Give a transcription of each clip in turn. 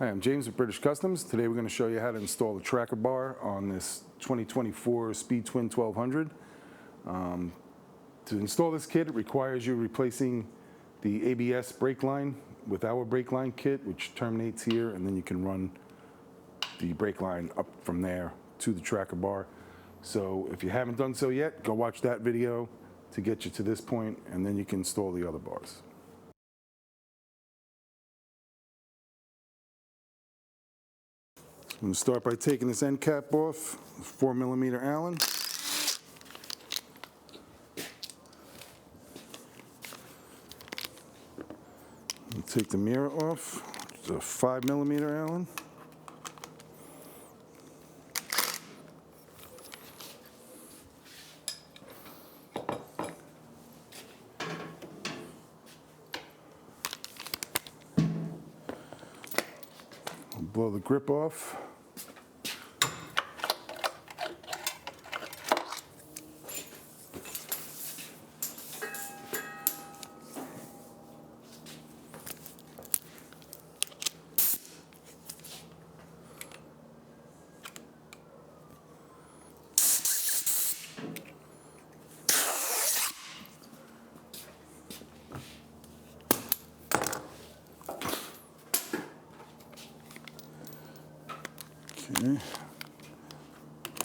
Hi, I'm James with British Customs. Today we're going to show you how to install the tracker bar on this 2024 Speed Twin 1200. To install this kit, it requires you replacing the ABS brake line with our brake line kit, which terminates here, and then you can run the brake line up from there to the tracker bar. So if you haven't done so yet, go watch that video to get you to this point, and then you can install the other bars. I'm going to start by taking this end cap off, 4mm Allen. Take the mirror off, it's a 5mm Allen. Blow the grip off. Okay.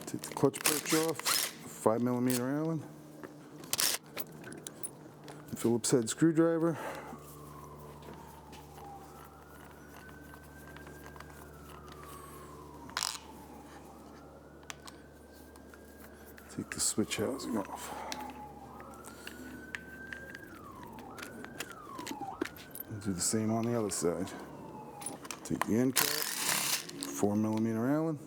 Take the clutch perch off, 5mm Allen. Phillips head screwdriver. Take the switch housing off. Do the same on the other side. Take the end cap, 4mm Allen.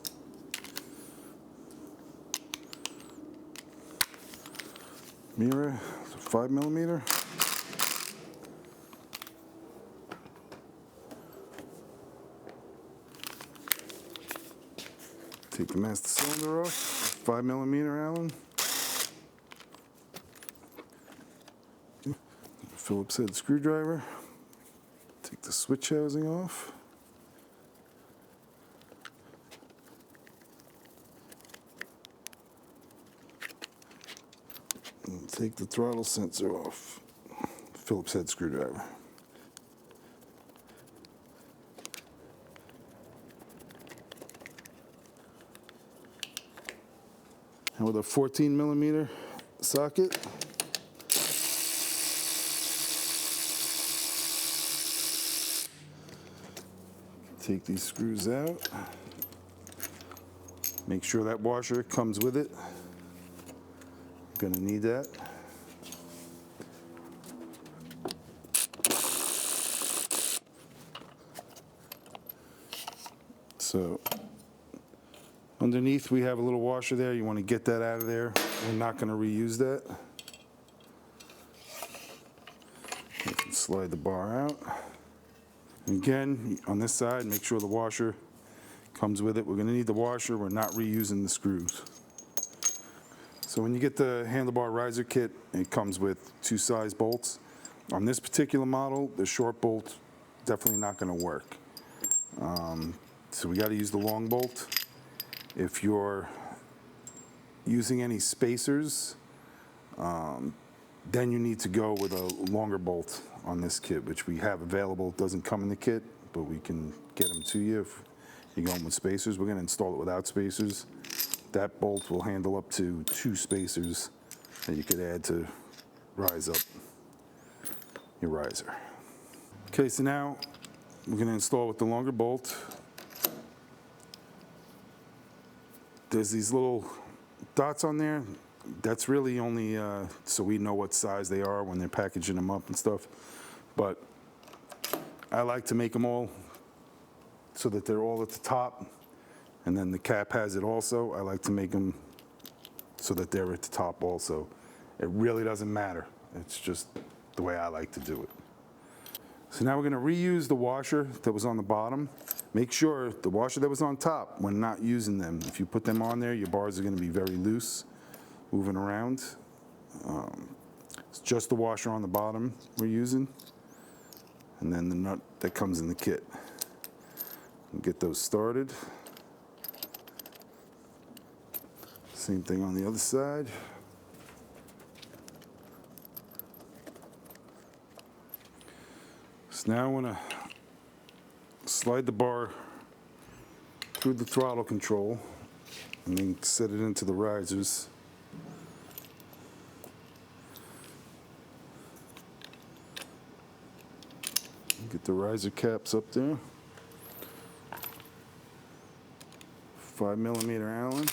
Mirror, 5mm. Take the master cylinder off, 5mm Allen. Phillips head screwdriver. Take the switch housing off. And take the throttle sensor off. Phillips head screwdriver. And with a 14mm socket, take these screws out. Make sure that washer comes with it. Gonna need that. So underneath we have a little washer there. You want to get that out of there. We're not going to reuse that. You can slide the bar out. Again, on this side, make sure the washer comes with it. We're going to need the washer. We're not reusing the screws. So when you get the handlebar riser kit, it comes with 2 size bolts. On this particular model, the short bolt definitely not going to work. So we got to use the long bolt. If you're using any spacers, then you need to go with a longer bolt on this kit, which we have available. It doesn't come in the kit, but we can get them to you if you're going with spacers. We're going to install it without spacers. That bolt will handle up to 2 spacers that you could add to rise up your riser. Okay, so now we're going to install with the longer bolt. There's these little dots on there. That's really only so we know what size they are when they're packaging them up and stuff. But I like to make them all so that they're all at the top, and then the cap has it also. I like to make them so that they're at the top also. It really doesn't matter. It's just the way I like to do it. So now we're going to reuse the washer that was on the bottom. Make sure the washer that was on top, when not using them, if you put them on there, your bars are going to be very loose, moving around. It's just the washer on the bottom we're using, and then the nut that comes in the kit. Get those started. Same thing on the other side. So now I want to slide the bar through the throttle control and then set it into the risers. Get the riser caps up there. 5mm Allen.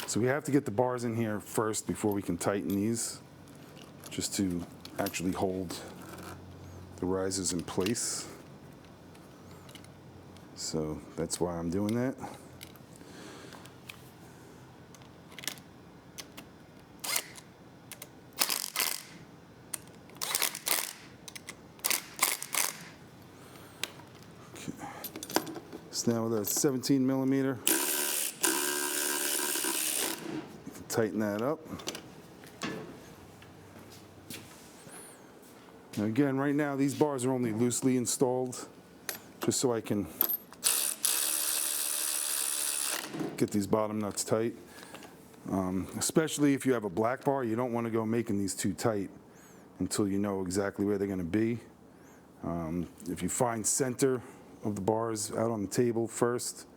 So we have to get the bars in here first before we can tighten these, just to actually hold the risers in place. So that's why I'm doing that. Okay. So now with a 17mm, tighten that up. Now again, right now these bars are only loosely installed, just so I can get these bottom nuts tight. Especially if you have a black bar, you don't want to go making these too tight until you know exactly where they're going to be. If you find center of the bars out on the table first,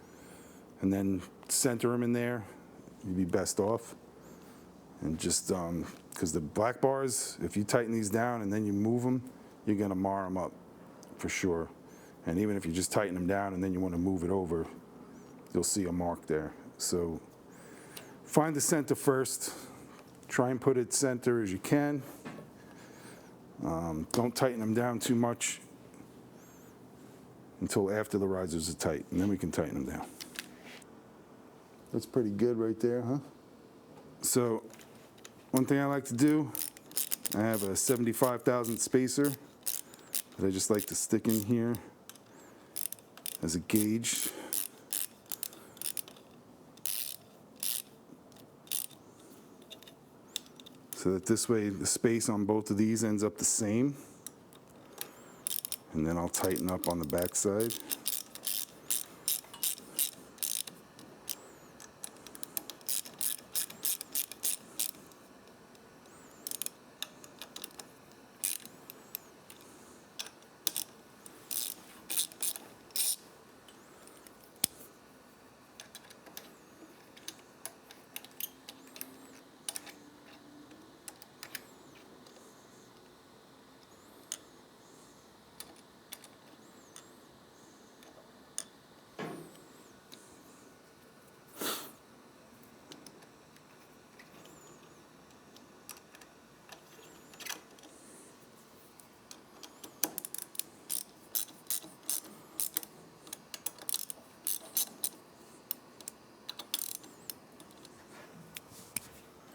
and then center them in there, you'd be best off. And just because the black bars, if you tighten these down and then you move them, you're going to mar them up for sure. And even if you just tighten them down and then you want to move it over, you'll see a mark there. So find the center first. Try and put it center as you can. Don't tighten them down too much until after the risers are tight, and then we can tighten them down. That's pretty good right there, huh? So one thing I like to do, I have a 75,000 spacer that I just like to stick in here as a gauge. So that this way the space on both of these ends up the same. And then I'll tighten up on the back side.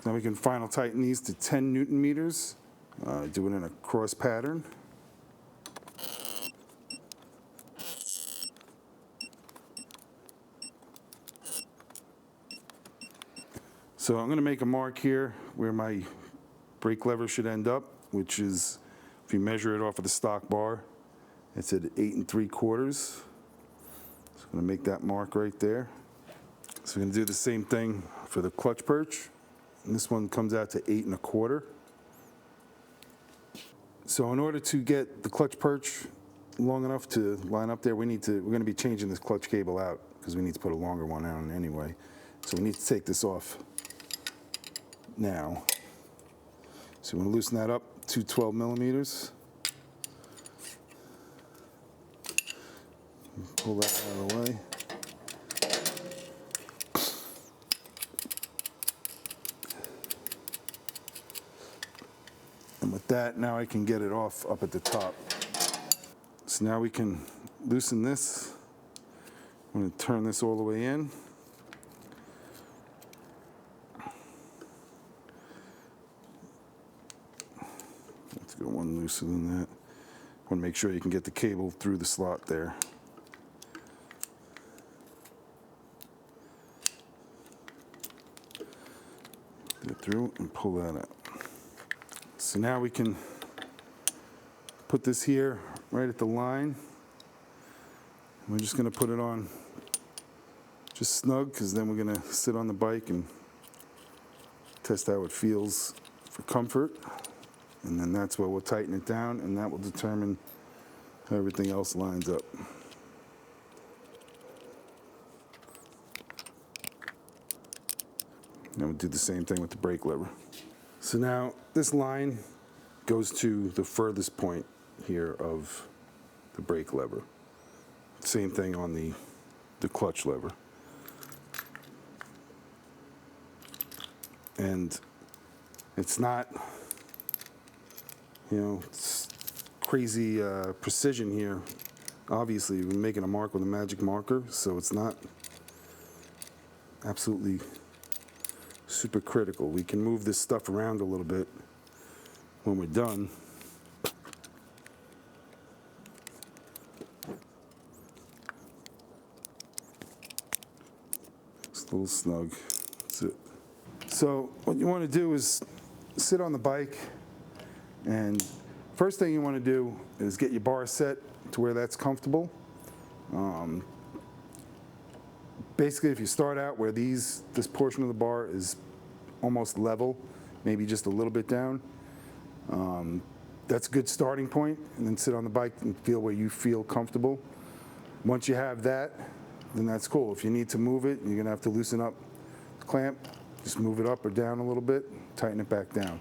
Now we can final tighten these to 10 Newton meters. Do it in a cross pattern. So I'm going to make a mark here where my brake lever should end up, which is, if you measure it off of the stock bar, it's at 8 3/4. So I'm going to make that mark right there. So we're going to do the same thing for the clutch perch. And this one comes out to 8 1/4. So in order to get the clutch perch long enough to line up there, we're going to be changing this clutch cable out because we need to put a longer one on anyway. So we need to take this off now. So we're going to loosen that up to 12mm. Pull that out of the way. With that, now I can get it off up at the top. So now we can loosen this. I'm going to turn this all the way in. Let's go one looser than that. Want to make sure you can get the cable through the slot there. Get it through and pull that out. So now we can put this here right at the line. We're just going to put it on just snug, because then we're going to sit on the bike and test how it feels for comfort. And then that's where we'll tighten it down, and that will determine how everything else lines up. Then we'll do the same thing with the brake lever. So now this line goes to the furthest point here of the brake lever. Same thing on the clutch lever. And it's not, it's crazy precision here. Obviously, we're making a mark with a magic marker, so it's not absolutely super critical. We can move this stuff around a little bit when we're done. It's a little snug. That's it. So what you want to do is sit on the bike, and first thing you want to do is get your bar set to where that's comfortable. Basically, if you start out where this portion of the bar is almost level, maybe just a little bit down, that's a good starting point, and then sit on the bike and feel where you feel comfortable. Once you have that, then that's cool. If you need to move it, you're going to have to loosen up the clamp. Just move it up or down a little bit, tighten it back down.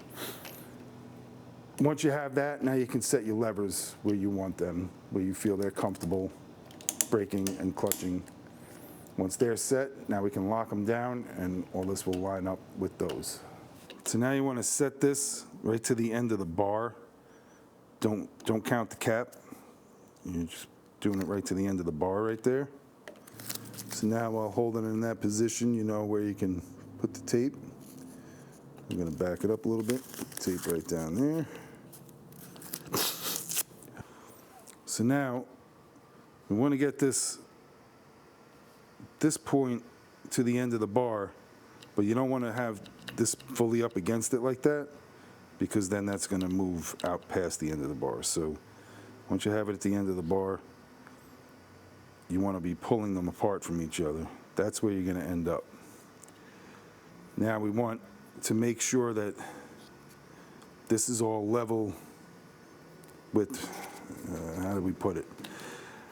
Once you have that, now you can set your levers where you want them, where you feel they're comfortable braking and clutching. Once they're set, now we can lock them down, and all this will line up with those. So now you want to set this right to the end of the bar. Don't count the cap. You're just doing it right to the end of the bar right there. So now while holding it in that position, you know where you can put the tape. I'm going to back it up a little bit. Put the tape right down there. So now we want to get this point to the end of the bar, but you don't want to have this fully up against it like that, because then that's going to move out past the end of the bar. So once you have it at the end of the bar, you want to be pulling them apart from each other. That's where you're going to end up. Now we want to make sure that this is all level with, how do we put it?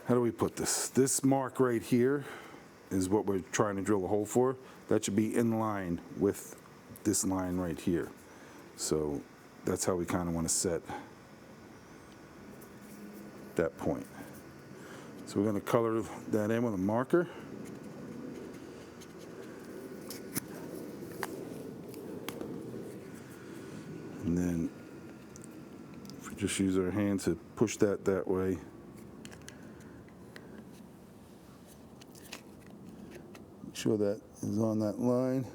How do we put this? This mark right here is what we're trying to drill a hole for. That should be in line with this line right here. So that's how we kind of want to set that point. So we're going to color that in with a marker. And then if we just use our hand to push that way, make sure that is on that line.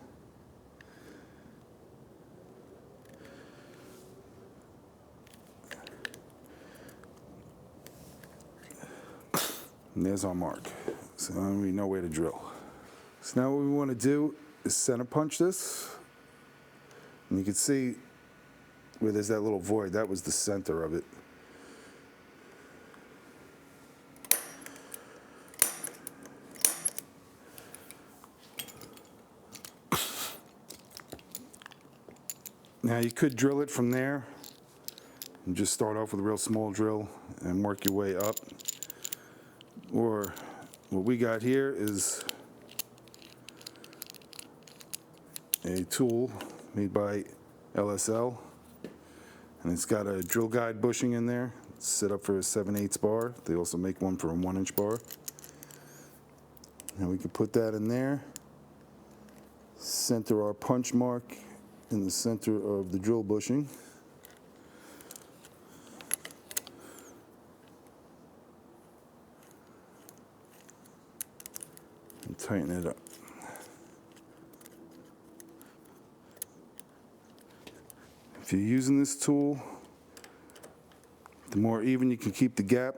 And there's our mark. So now we know where to drill. So now what we want to do is center punch this. And you can see where there's that little void, that was the center of it. Now you could drill it from there and just start off with a real small drill and work your way up. Or what we got here is a tool made by LSL. And it's got a drill guide bushing in there. It's set up for a 7/8 bar. They also make one for a 1-inch bar. And we can put that in there. Center our punch mark in the center of the drill bushing. and tighten it up. If you're using this tool, the more even you can keep the gap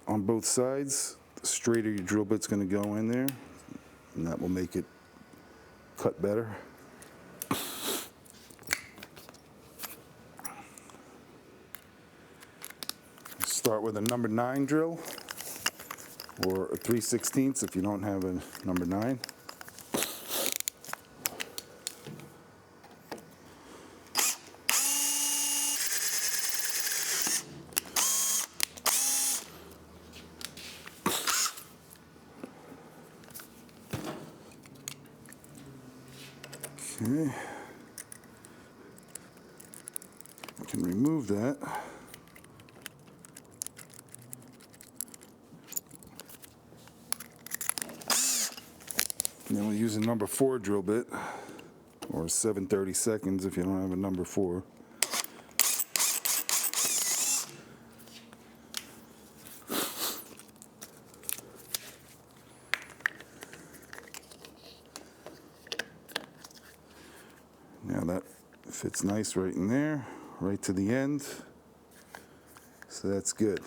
on both sides, the straighter your drill bit's going to go in there, and that will make it cut better. Start with a number 9 drill, or a 3/16 if you don't have a number 9. Okay, I can remove that. And then we'll use a number 4 drill bit, or 7/32 if you don't have a number 4. Now that fits nice right in there, right to the end. So that's good.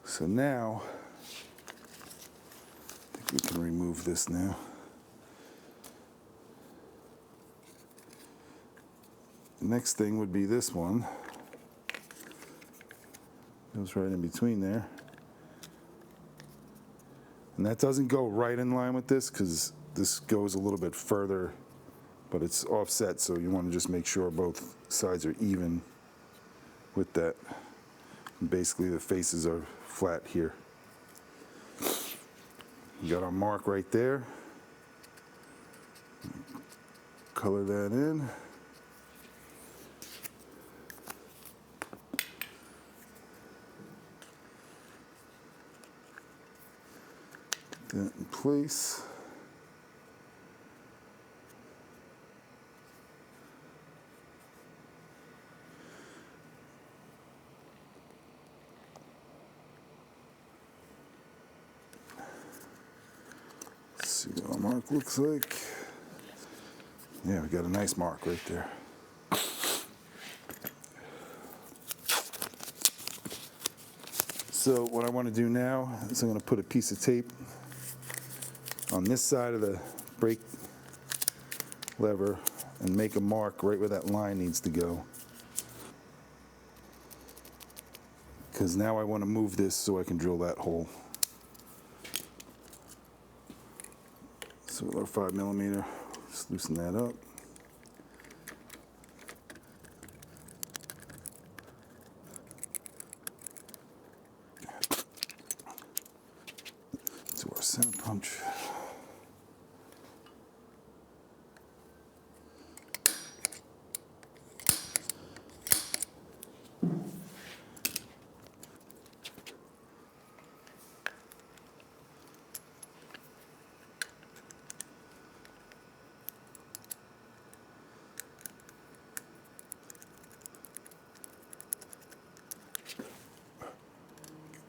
So now, I think we can remove this now. The next thing would be this one. Goes right in between there. And that doesn't go right in line with this because this goes a little bit further, but it's offset, so you want to just make sure both sides are even with that. And basically the faces are flat here. You got our mark right there. Color that in. That in place. Let's see what our mark looks like. Yeah, we got a nice mark right there. So what I want to do now is I'm going to put a piece of tape on this side of the brake lever and make a mark right where that line needs to go. Because now I want to move this so I can drill that hole. So with our 5mm, just loosen that up. To our center punch.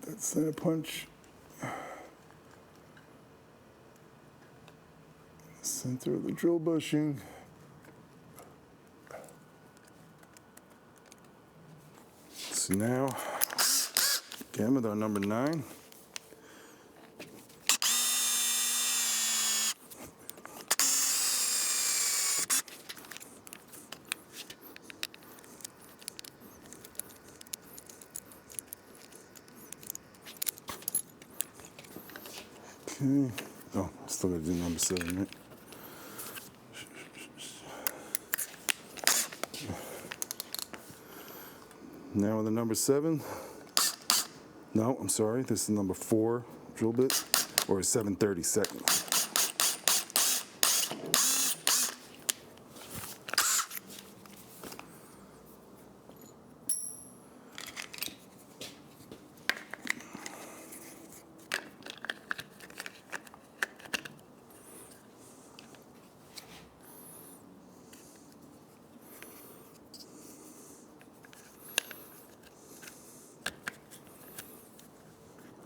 That center punch. Center of the drill bushing. So now, again with our number 9. Okay. Oh, still gotta do number 7, right? Now with the number 7. No, I'm sorry. This is number 4 drill bit, or 7/32.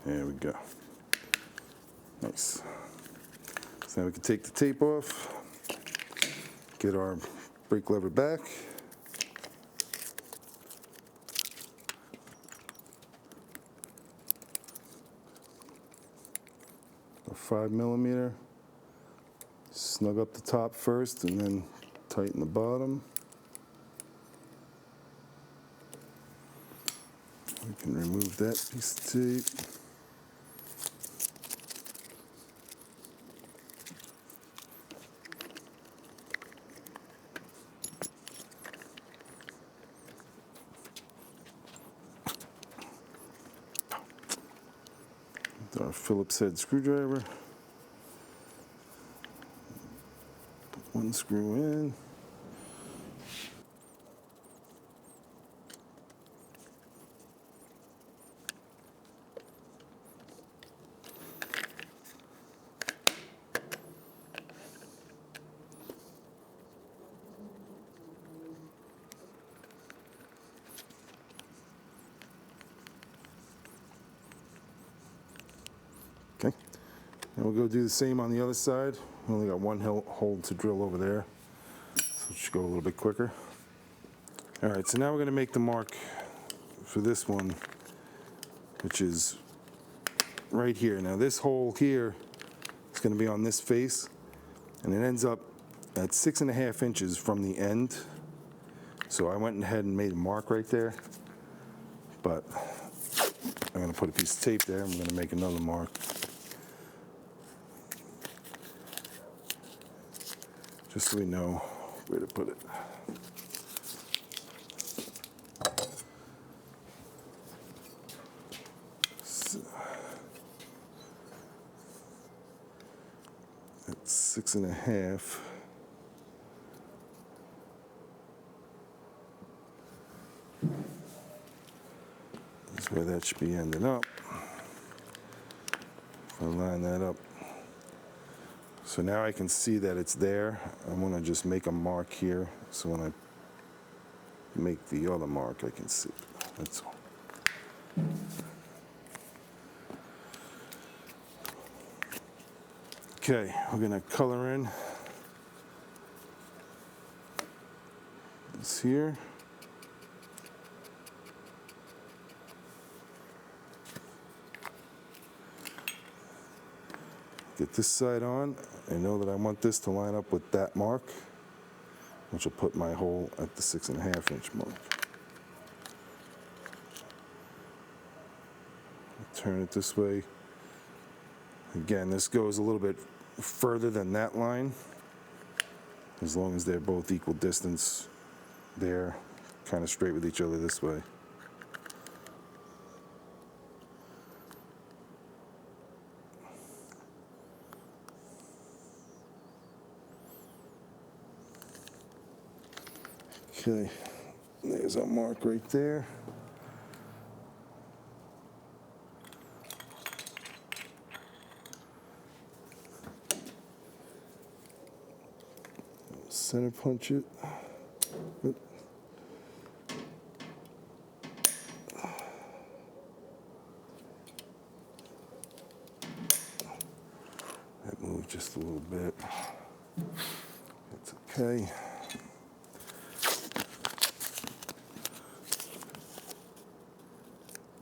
There we go. Nice. So now we can take the tape off, get our brake lever back. A 5mm. Snug up the top first and then tighten the bottom. We can remove that piece of tape. Our Phillips head screwdriver. Put one screw in. Okay. And we'll go do the same on the other side. We only got one hole to drill over there, so it should go a little bit quicker. All right, so now we're going to make the mark for this one, which is right here. Now this hole here is going to be on this face, and it ends up at 6.5 inches from the end. So I went ahead and made a mark right there, but I'm going to put a piece of tape there, and we're going to make another mark. Just so we know where to put it. So, that's 6.5. That's where that should be ending up. If I line that up. So now I can see that it's there. I'm going to just make a mark here, so when I make the other mark, I can see. That's all. Okay, we're going to color in this here. Get this side on. I know that I want this to line up with that mark, which will put my hole at the 6.5 inch mark. Turn it this way. Again, this goes a little bit further than that line, as long as they're both equal distance. They're kind of straight with each other this way. Okay, there's our mark right there. Center punch it. Oop. That moved just a little bit. It's okay.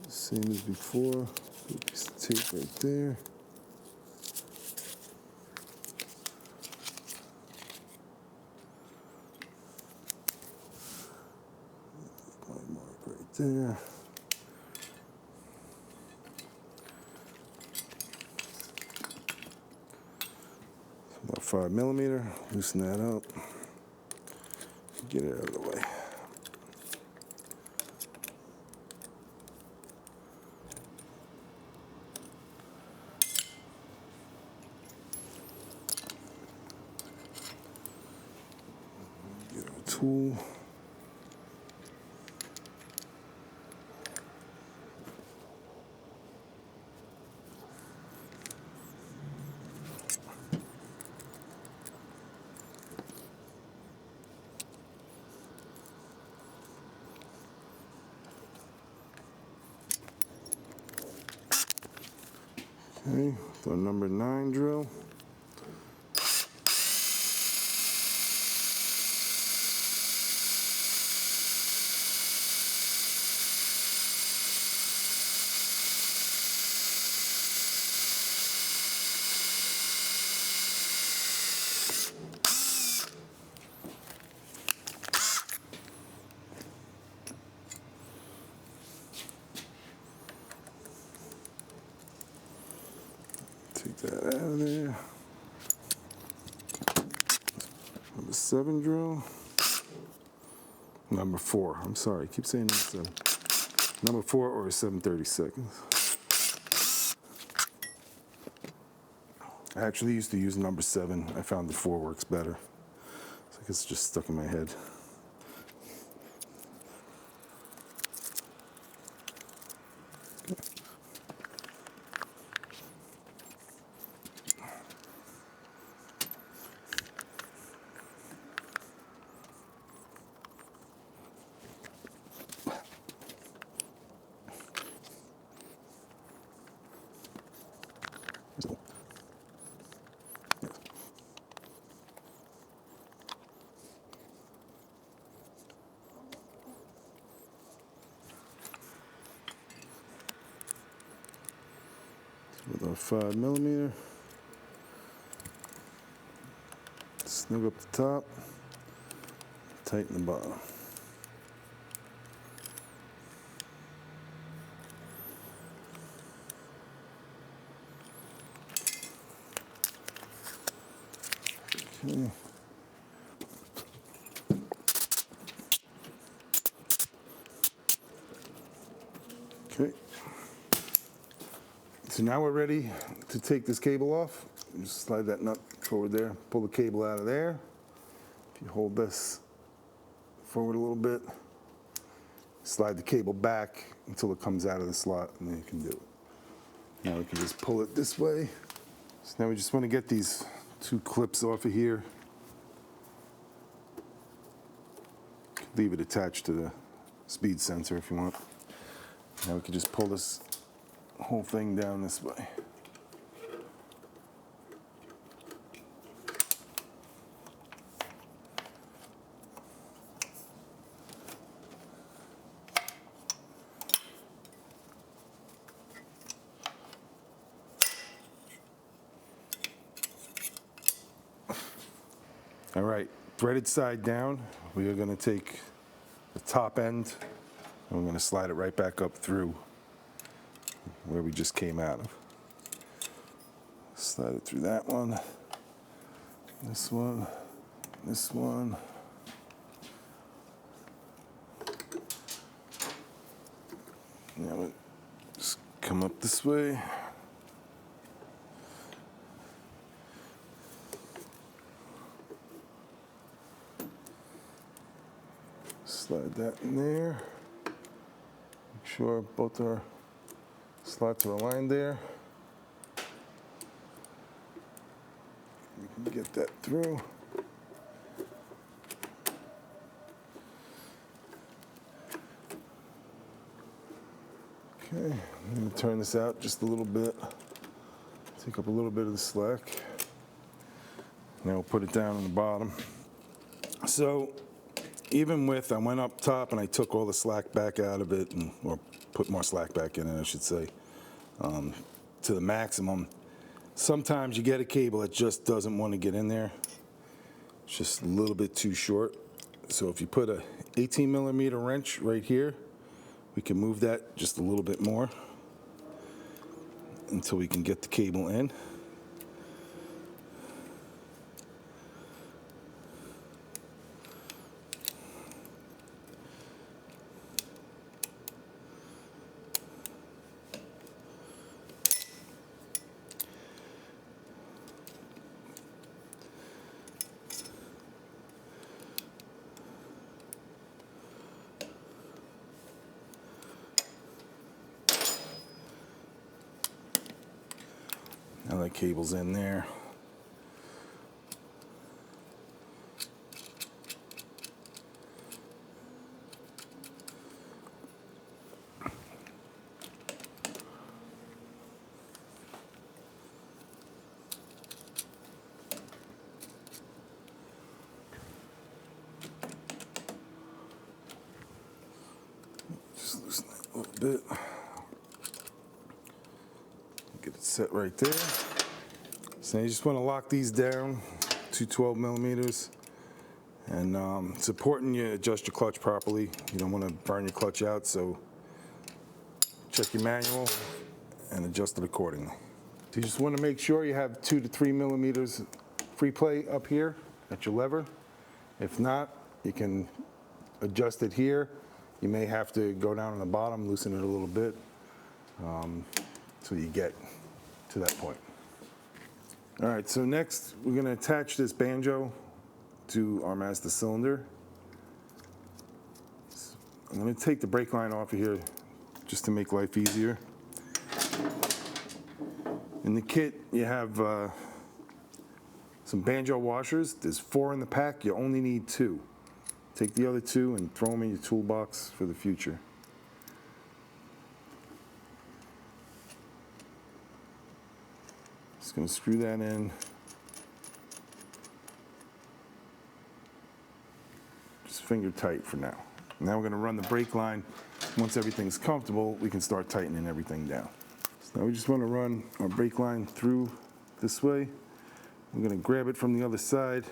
Same as before. Put a piece of tape right there. My mark right there. About 5mm. Loosen that up. Get it out of the way. Get our tool. Okay, the number 9 drill. Take that out of there. Number 7 drill. Number 4. I'm sorry, I keep saying number 7. Number 4 or 7/32. I actually used to use number 7. I found the 4 works better. So I guess it's just stuck in my head. With our 5mm, snug up the top, tighten the bottom. Okay. Okay. So now we're ready to take this cable off. Just slide that nut forward there, pull the cable out of there. If you hold this forward a little bit, slide the cable back until it comes out of the slot, and then you can do it. Now we can just pull it this way. So now we just want to get these 2 clips off of here. Leave it attached to the speed sensor if you want. Now we can just pull this whole thing down this way. All right, threaded side down, we are going to take the top end and we're going to slide it right back up through where we just came out of. Slide it through that one, this one, this one. Now we just come up this way. Slide that in there. Make sure both our slots are aligned there. We can get that through. Okay, I'm going to turn this out just a little bit. Take up a little bit of the slack. Now we'll put it down on the bottom. So even with, I went up top and I took all the slack back out of it, or put more slack back in it, I should say, to the maximum. Sometimes you get a cable that just doesn't want to get in there. It's just a little bit too short. So if you put a 18mm wrench right here, we can move that just a little bit more until we can get the cable in. Now that cable's in there. little bit. Get it set right there. So you just want to lock these down to 12 millimeters. And it's important you adjust your clutch properly. You don't want to burn your clutch out, so check your manual and adjust it accordingly. So you just want to make sure you have 2 to 3 millimeters free play up here at your lever. If not, you can adjust it here. You may have to go down on the bottom, loosen it a little bit, so you get to that point. All right, so next we're going to attach this banjo to our master cylinder. I'm going to take the brake line off of here just to make life easier. In the kit, you have some banjo washers. There's 4 in the pack. You only need 2. Take the other 2 and throw them in your toolbox for the future. Just going to screw that in. Just finger tight for now. Now we're going to run the brake line. Once everything's comfortable, we can start tightening everything down. So now we just want to run our brake line through this way. We're going to grab it from the other side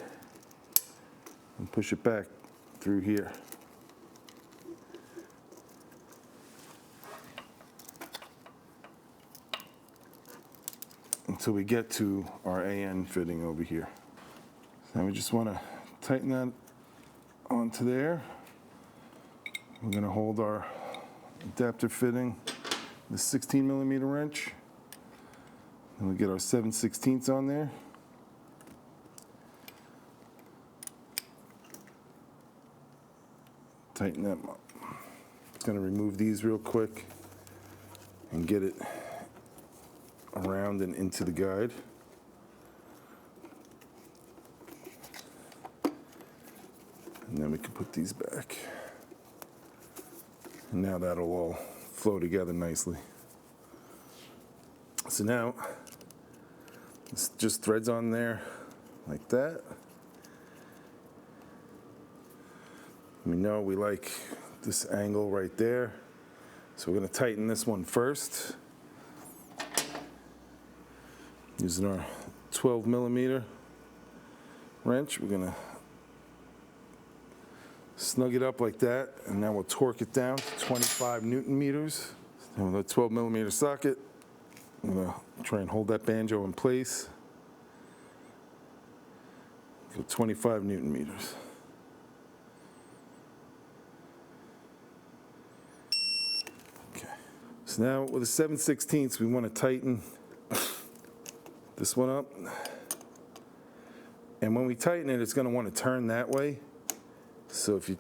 and push it back through here. Until we get to our AN fitting over here. So now we just want to tighten that onto there. We're going to hold our adapter fitting, the 16 millimeter wrench, and we'll get our 7/16 on there. Tighten them up. Just going to remove these real quick and get it around and into the guide. And then we can put these back. And now that'll all flow together nicely. So now, this just threads on there like that. We know we like this angle right there. So we're going to tighten this one first. Using our 12 millimeter wrench, we're going to snug it up like that, and now we'll torque it down to 25 Newton meters. And with a 12 millimeter socket, I'm going to try and hold that banjo in place for 25 Newton meters. Okay. So now with a 7/16, we want to tighten this one up. And when we tighten it, it's going to want to turn that way. So if you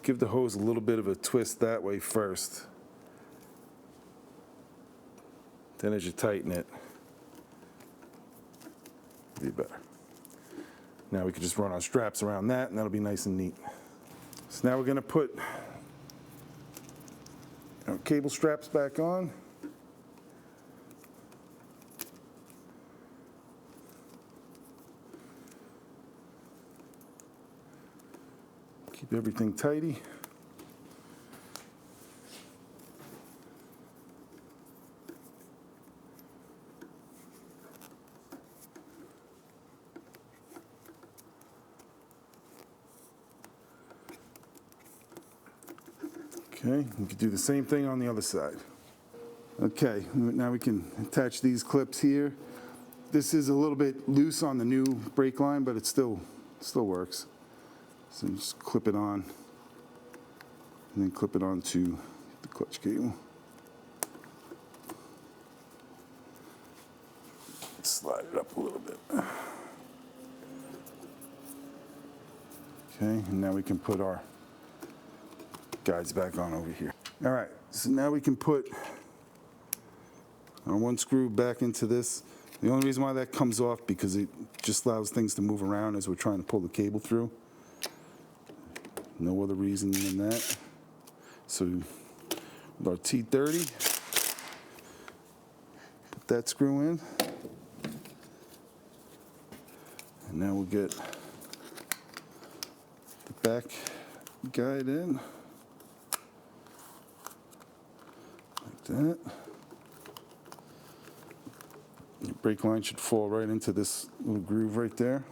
give the hose a little bit of a twist that way first, then as you tighten it, it'll be better. Now we can just run our straps around that, and that'll be nice and neat. So now we're going to put our cable straps back on. Keep everything tidy. Okay, we can do the same thing on the other side. Okay, now we can attach these clips here. This is a little bit loose on the new brake line, but it still works. So just clip it on, and then clip it onto the clutch cable. Slide it up a little bit. Okay, and now we can put our guides back on over here. All right, so now we can put our one screw back into this. The only reason why that comes off because it just allows things to move around as we're trying to pull the cable through. No other reason than that. So with our T30, put that screw in. And now we'll get the back guide in. that. Your brake line should fall right into this little groove right there.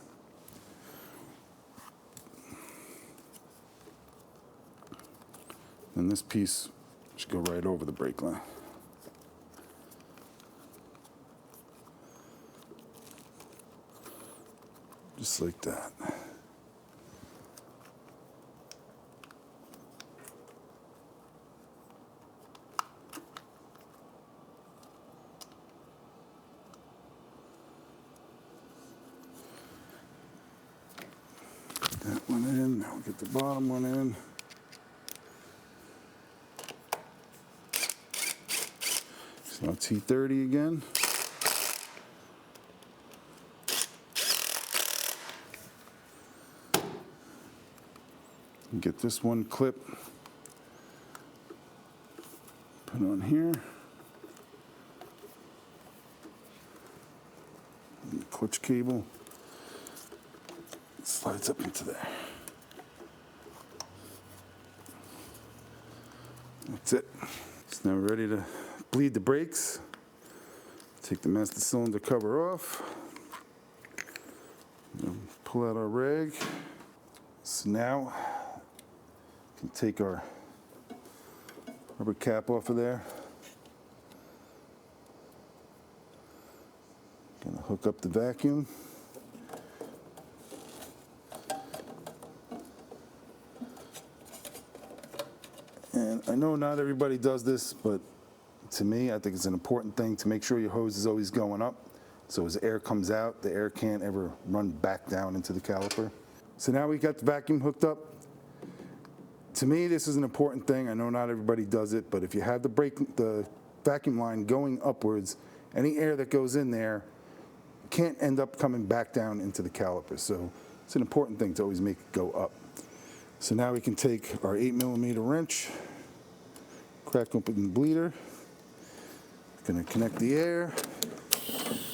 And this piece should go right over the brake line. Just like that. That one in, now we'll get the bottom one in. So now T30 again. Get this one clip put on here. And the clutch cable slides up into there. That's it. So now we're ready to bleed the brakes. Take the master cylinder cover off. Pull out our rag. So now we can take our rubber cap off of there. Gonna hook up the vacuum. And I know not everybody does this, but to me, I think it's an important thing to make sure your hose is always going up. So as air comes out, the air can't ever run back down into the caliper. So now we got the vacuum hooked up. To me, this is an important thing. I know not everybody does it, but if you have the vacuum line going upwards, any air that goes in there can't end up coming back down into the caliper. So it's an important thing to always make it go up. So now we can take our 8mm wrench, crack open the bleeder, gonna connect the air,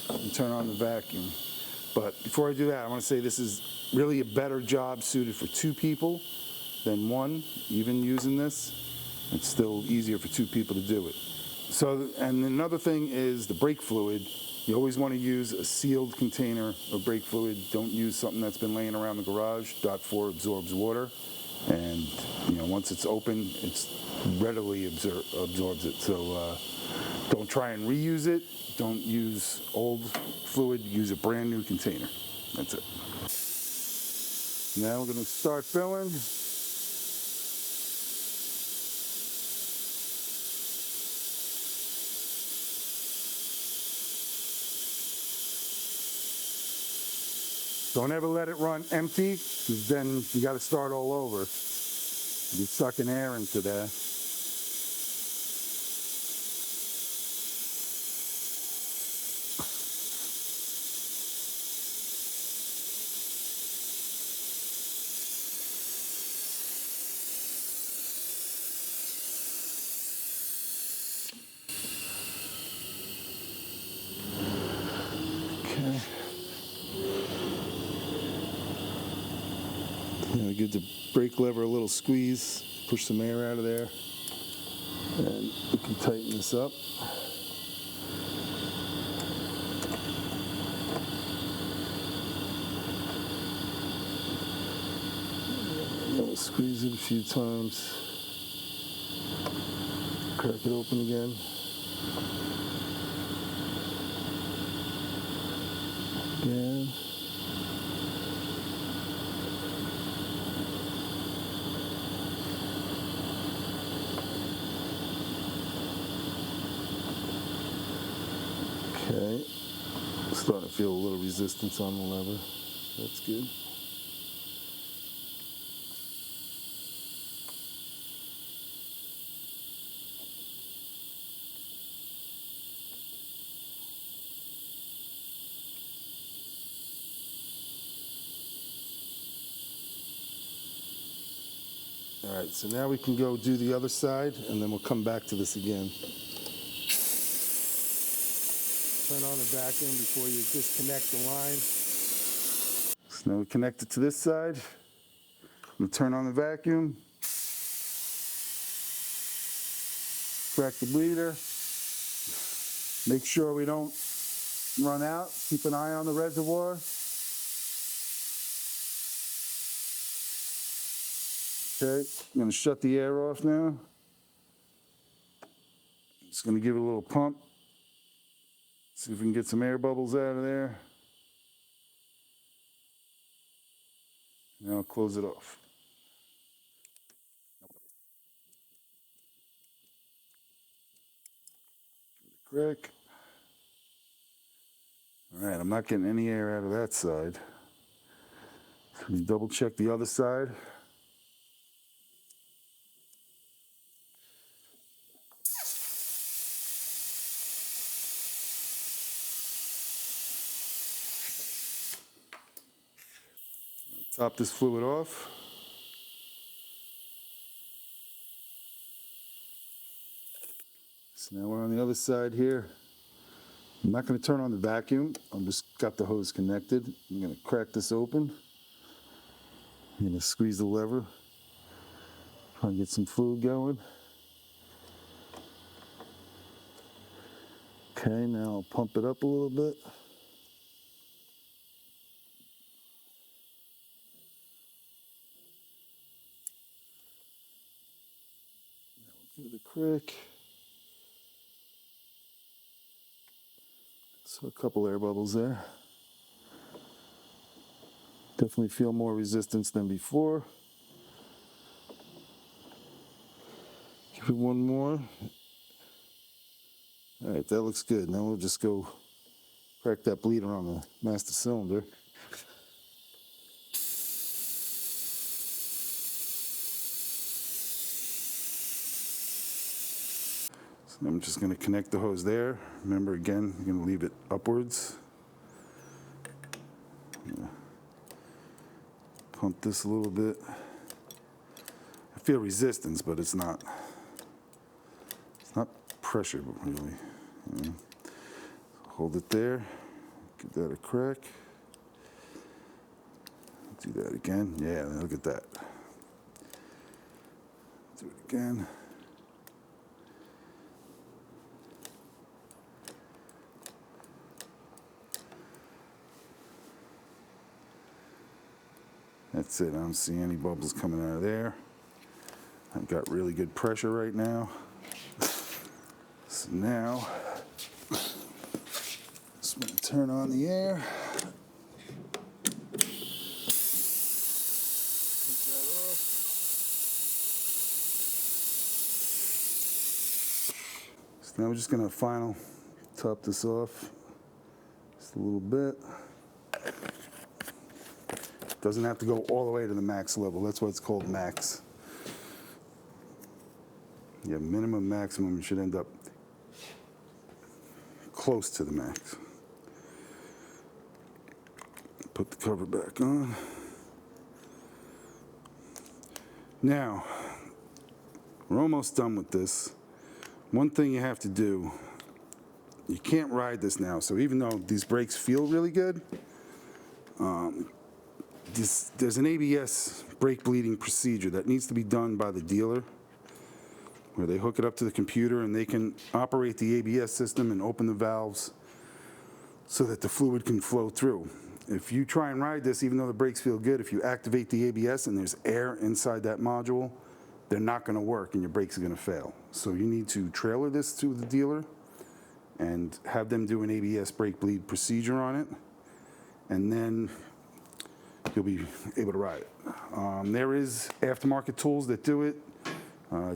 and turn on the vacuum. But before I do that, I want to say this is really a better job suited for 2 people than 1, even using this. It's still easier for 2 people to do it. So, and another thing is the brake fluid. You always want to use a sealed container of brake fluid. Don't use something that's been laying around the garage. .4 absorbs water. And you know, once it's open, it's readily absorbs it. So don't try and reuse it. Don't use old fluid. Use a brand new container. That's it. Now we're going to start filling. Don't ever let it run empty, because then you got to start all over. You're sucking air into there. Okay. Now give the brake lever a little squeeze, push some air out of there, and we can tighten this up. We'll squeeze it a few times, crack it open again. Again. Okay, starting to feel a little resistance on the lever. That's good. All right, so now we can go do the other side, and then we'll come back to this again. Turn on the vacuum before you disconnect the line. So now we connect it to this side. We'll turn on the vacuum. Crack the bleeder. Make sure we don't run out. Keep an eye on the reservoir. Okay, I'm going to shut the air off now. Just going to give it a little pump. See if we can get some air bubbles out of there. Now I'll close it off. Crick. All right, I'm not getting any air out of that side. Let me double check the other side. Top this fluid off. So now we're on the other side here. I'm not going to turn on the vacuum. I'm just got the hose connected. I'm going to crack this open. I'm going to squeeze the lever. Try and get some fluid going. Okay, now I'll pump it up a little bit. Give it a crick. So a couple air bubbles there. Definitely feel more resistance than before. Give it one more. All right, that looks good. Now we'll just go crack that bleeder on the master cylinder. So I'm just going to connect the hose there. Remember, again, you're going to leave it upwards. Pump this a little bit. I feel resistance, but it's not pressure, really. Yeah. Hold it there. Give that a crack. Do that again. Yeah, look at that. Do it again. That's it. I don't see any bubbles coming out of there. I've got really good pressure right now. So now, just going to turn on the air. Take that off. So now we're just going to final top this off just a little bit. Doesn't have to go all the way to the max level. That's why it's called max. Yeah, minimum, maximum, you should end up close to the max. Put the cover back on. Now, we're almost done with this. One thing you have to do, you can't ride this now. So even though these brakes feel really good, there's an ABS brake bleeding procedure that needs to be done by the dealer, where they hook it up to the computer and they can operate the ABS system and open the valves so that the fluid can flow through. If you try and ride this, even though the brakes feel good, if you activate the ABS and there's air inside that module, they're not going to work and your brakes are going to fail. So you need to trailer this to the dealer and have them do an ABS brake bleed procedure on it, and then you'll be able to ride it. There is aftermarket tools that do it.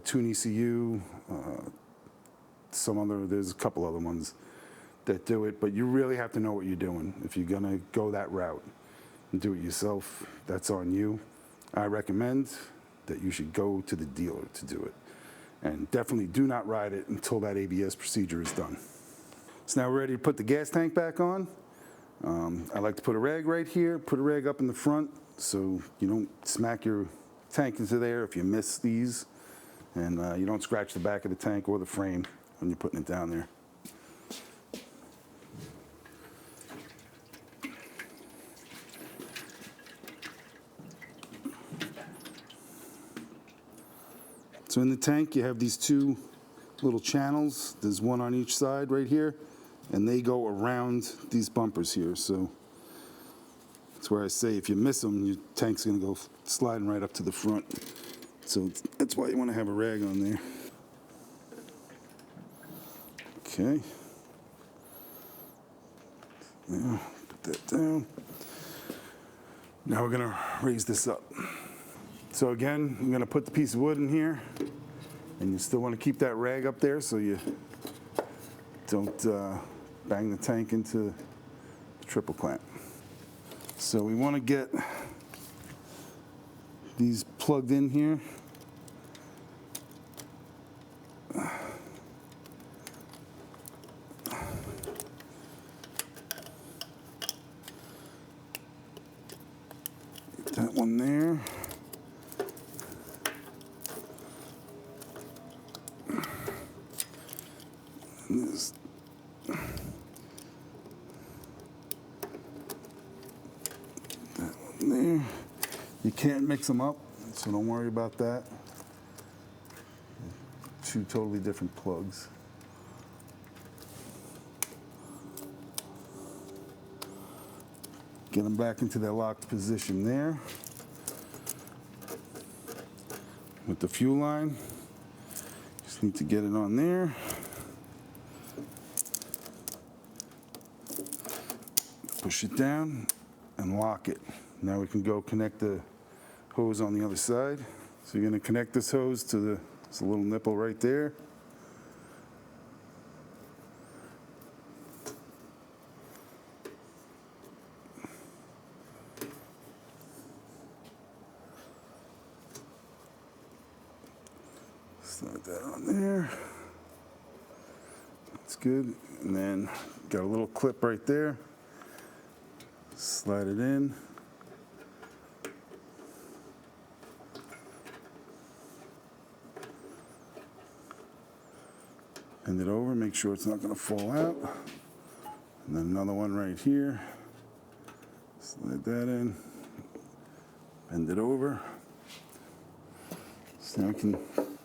Tune ECU, there's a couple other ones that do it, but you really have to know what you're doing. If you're gonna go that route and do it yourself, that's on you. I recommend that you should go to the dealer to do it. And definitely do not ride it until that ABS procedure is done. So now we're ready to put the gas tank back on. I like to put a rag right here, put a rag up in the front so you don't smack your tank into there if you miss these, and you don't scratch the back of the tank or the frame when you're putting it down there. So in the tank you have these two little channels. There's one on each side right here. and they go around these bumpers here. So that's where I say if you miss them, your tank's going to go sliding right up to the front. So that's why you want to have a rag on there. Okay. Now, put that down. Now we're going to raise this up. So again, I'm going to put the piece of wood in here, and you still want to keep that rag up there so you don't bang the tank into the triple clamp. So we want to get these plugged in here. Get that one there. And this. That one there. You can't mix them up, so don't worry about that. Two totally different plugs. Get them back into their locked position there. With the fuel line, just need to get it on there. Push it down and lock it. Now we can go connect the hose on the other side. So you're going to connect this hose to this little nipple right there. Slide that on there. That's good. And then got a little clip right there. Slide it in. Bend it over, make sure it's not going to fall out. And then another one right here. Slide that in. Bend it over. So now I can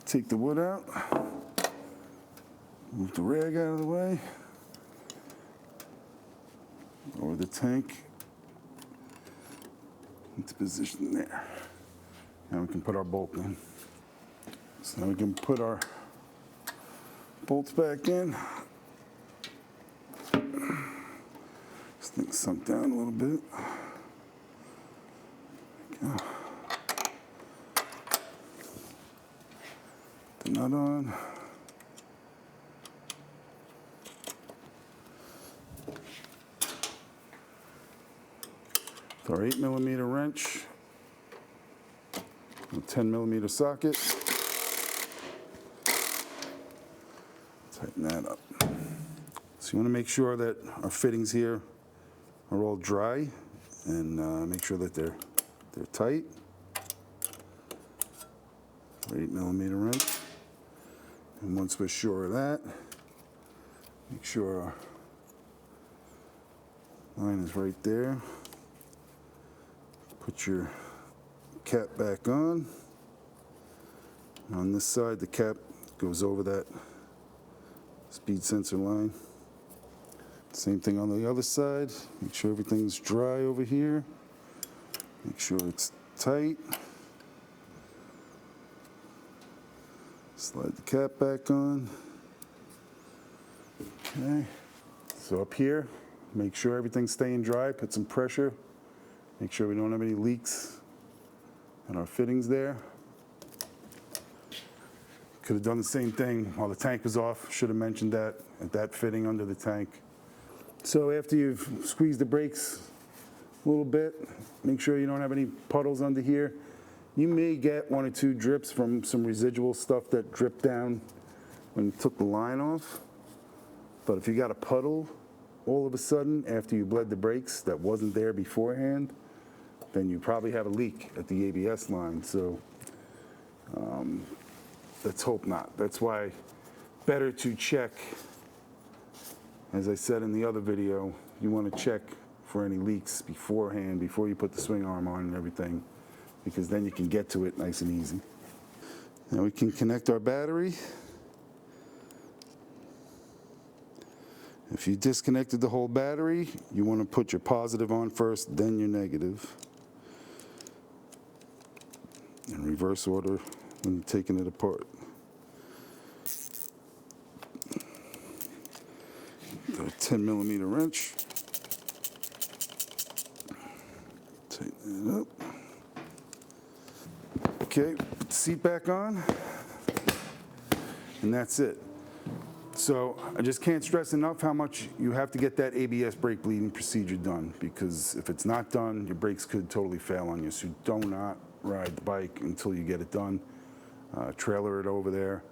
take the wood out. Move the rag out of the way. Lower the tank into position there. Now we can put our bolt in. So now we can put our bolts back in. This thing's sunk down a little bit. There we go. Put the nut on. With our 8mm wrench, a 10mm socket. Tighten that up. So you want to make sure that our fittings here are all dry, and make sure that they're tight. 8mm wrench. And once we're sure of that, make sure our line is right there. Put your cap back on. On this side, the cap goes over that speed sensor line. Same thing on the other side. Make sure everything's dry over here. Make sure it's tight. Slide the cap back on. Okay. So up here, make sure everything's staying dry. Put some pressure. Make sure we don't have any leaks in our fittings there. Could have done the same thing while the tank was off. Should have mentioned that at that fitting under the tank. So after you've squeezed the brakes a little bit, make sure you don't have any puddles under here. You may get 1 or 2 drips from some residual stuff that dripped down when you took the line off. But if you got a puddle all of a sudden after you bled the brakes that wasn't there beforehand, then you probably have a leak at the ABS line. So let's hope not. That's why better to check. As I said in the other video, you want to check for any leaks beforehand, before you put the swing arm on and everything, because then you can get to it nice and easy. Now we can connect our battery. If you disconnected the whole battery, you want to put your positive on first, then your negative. In reverse order when you're taking it apart. Got a 10mm wrench. Tighten it up. Okay, put the seat back on, and that's it. So I just can't stress enough how much you have to get that ABS brake bleeding procedure done, because if it's not done, your brakes could totally fail on you. So do not ride the bike until you get it done. Trailer it over there.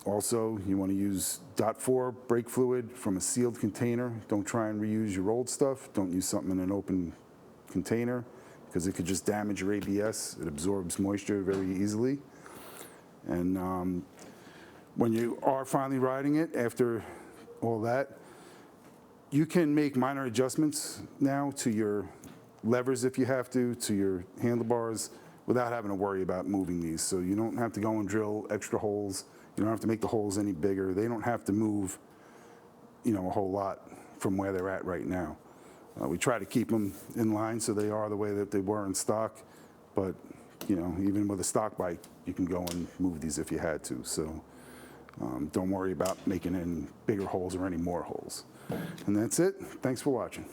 Also, you want to use .4 brake fluid from a sealed container. Don't try and reuse your old stuff. Don't use something in an open container, because it could just damage your ABS. It absorbs moisture very easily. And when you are finally riding it, after all that, you can make minor adjustments now to your levers if you have to your handlebars, without having to worry about moving these. So you don't have to go and drill extra holes. You don't have to make the holes any bigger. They don't have to move, a whole lot from where they're at right now. We try to keep them in line so they are the way that they were in stock, but even with a stock bike, you can go and move these if you had to. So don't worry about making in bigger holes or any more holes. And that's it. Thanks for watching.